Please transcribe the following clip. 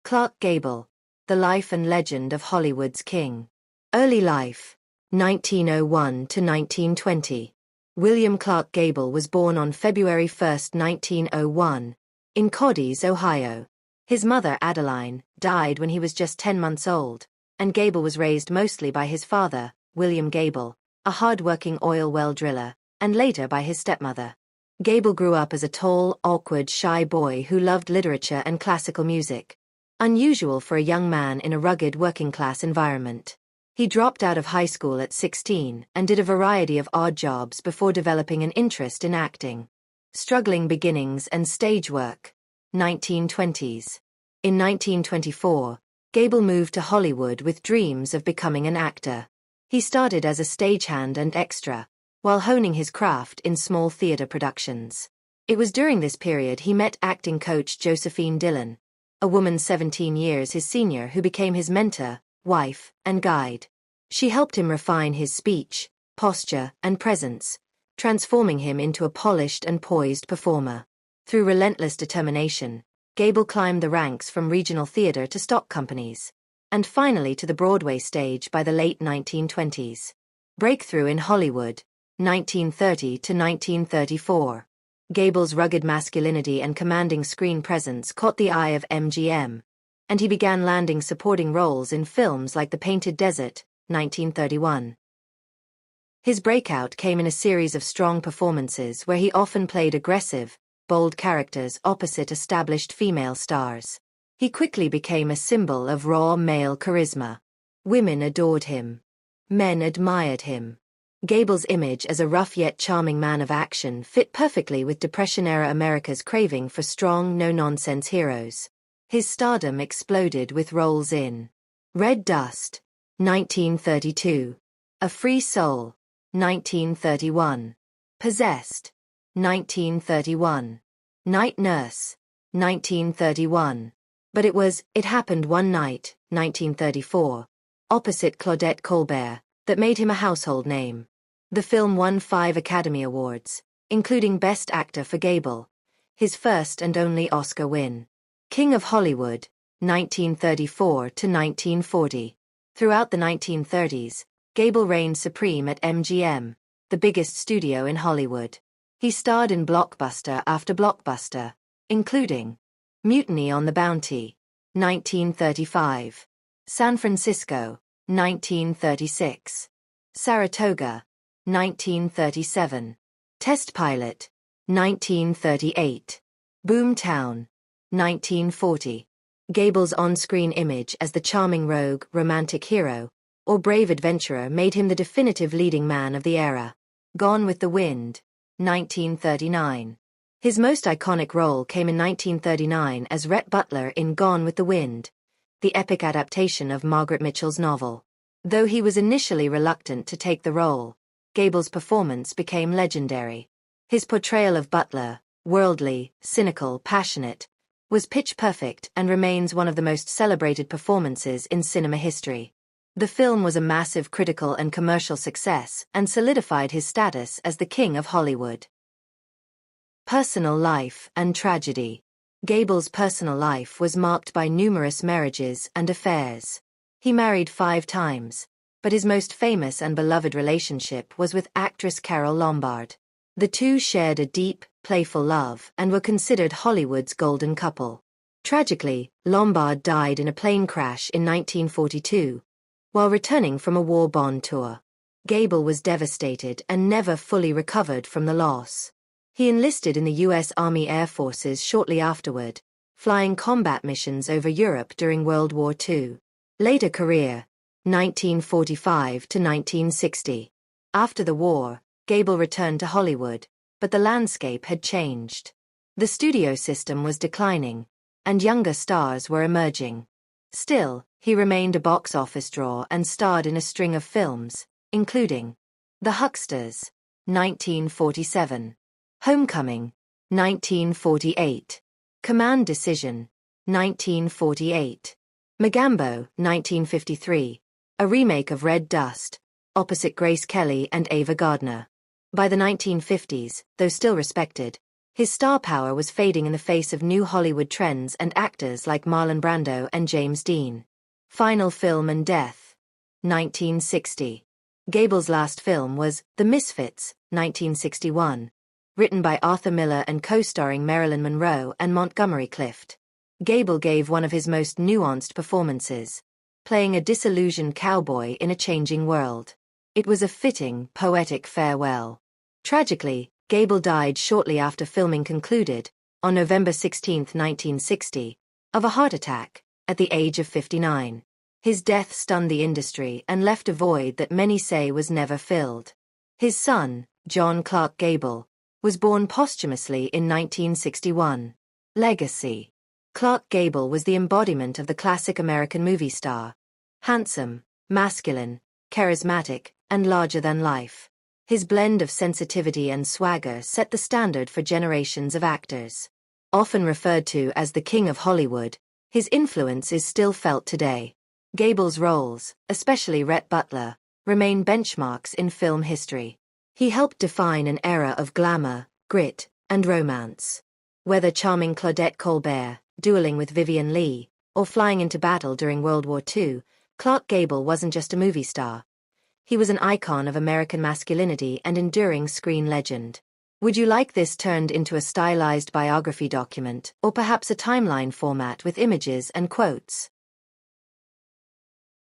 Clark Gable, the life and legend of Hollywood's king. Early life, 1901 to 1920. William Clark Gable was born on February 1, 1901, in Cadiz, Ohio. His mother, Adeline, died when he was just 10 months old, and Gable was raised mostly by his father, William Gable, a hard-working oil well driller, and later by his stepmother. Gable grew up as a tall, awkward, shy boy who loved literature and classical music, unusual for a young man in a rugged working-class environment. He dropped out of high school at 16 and did a variety of odd jobs before developing an interest in acting. Struggling beginnings and stage work. 1920s. In 1924, Gable moved to Hollywood with dreams of becoming an actor. He started as a stagehand and extra, while honing his craft in small theater productions. It was during this period he met acting coach Josephine Dillon, a woman 17 years his senior who became his mentor, wife, and guide. She helped him refine his speech, posture, and presence, transforming him into a polished and poised performer. Through relentless determination, Gable climbed the ranks from regional theater to stock companies, and finally to the Broadway stage by the late 1920s. Breakthrough in Hollywood, 1930 to 1934. Gable's rugged masculinity and commanding screen presence caught the eye of MGM, and he began landing supporting roles in films like The Painted Desert, 1931. His breakout came in a series of strong performances where he often played aggressive, bold characters opposite established female stars. He quickly became a symbol of raw male charisma. Women adored him. Men admired him. Gable's image as a rough yet charming man of action fit perfectly with Depression-era America's craving for strong, no-nonsense heroes. His stardom exploded with roles in Red Dust, 1932, A Free Soul, 1931, Possessed, 1931, Night Nurse, 1931. But It Happened One Night, 1934, opposite Claudette Colbert, that made him a household name. The film won 5 Academy Awards, including Best Actor for Gable, his first and only Oscar win. King of Hollywood, 1934 to 1940. Throughout the 1930s, Gable reigned supreme at MGM, the biggest studio in Hollywood. He starred in blockbuster after blockbuster, including Mutiny on the Bounty, 1935, San Francisco, 1936, Saratoga, 1937, Test Pilot, 1938, Boomtown, 1940. Gable's on-screen image as the charming rogue, romantic hero, or brave adventurer made him the definitive leading man of the era. Gone with the Wind, 1939. His most iconic role came in 1939 as Rhett Butler in Gone with the Wind, the epic adaptation of Margaret Mitchell's novel. Though he was initially reluctant to take the role, Gable's performance became legendary. His portrayal of Butler, worldly, cynical, passionate, was pitch perfect and remains one of the most celebrated performances in cinema history. The film was a massive critical and commercial success and solidified his status as the King of Hollywood. Personal life and tragedy. Gable's personal life was marked by numerous marriages and affairs. He married 5 times, but his most famous and beloved relationship was with actress Carole Lombard. The two shared a deep, playful love and were considered Hollywood's golden couple. Tragically, Lombard died in a plane crash in 1942, while returning from a war bond tour. Gable was devastated and never fully recovered from the loss. He enlisted in the U.S. Army Air Forces shortly afterward, flying combat missions over Europe during World War II. Later career, 1945 to 1960. After the war, Gable returned to Hollywood, but the landscape had changed. The studio system was declining, and younger stars were emerging. Still, he remained a box office draw and starred in a string of films, including The Hucksters, 1947, Homecoming, 1948, Command Decision, 1948, Magambo, 1953, a remake of Red Dust, opposite Grace Kelly and Ava Gardner. By the 1950s, though still respected, His star power was fading in the face of new Hollywood trends and actors like Marlon Brando and James Dean. Final film and death. 1960. Gable's last film was The Misfits, 1961. Written by Arthur Miller and co-starring Marilyn Monroe and Montgomery Clift. Gable gave one of his most nuanced performances, playing a disillusioned cowboy in a changing world. It was a fitting, poetic farewell. Tragically, Gable died shortly after filming concluded, on November 16, 1960, of a heart attack, at the age of 59. His death stunned the industry and left a void that many say was never filled. His son, John Clark Gable, was born posthumously in 1961. Legacy. Clark Gable was the embodiment of the classic American movie star. Handsome, masculine, charismatic, and larger than life. His blend of sensitivity and swagger set the standard for generations of actors. Often referred to as the King of Hollywood, his influence is still felt today. Gable's roles, especially Rhett Butler, remain benchmarks in film history. He helped define an era of glamour, grit, and romance. Whether charming Claudette Colbert, dueling with Vivien Leigh, or flying into battle during World War II, Clark Gable wasn't just a movie star. He was an icon of American masculinity and enduring screen legend. Would you like this turned into a stylized biography document, or perhaps a timeline format with images and quotes?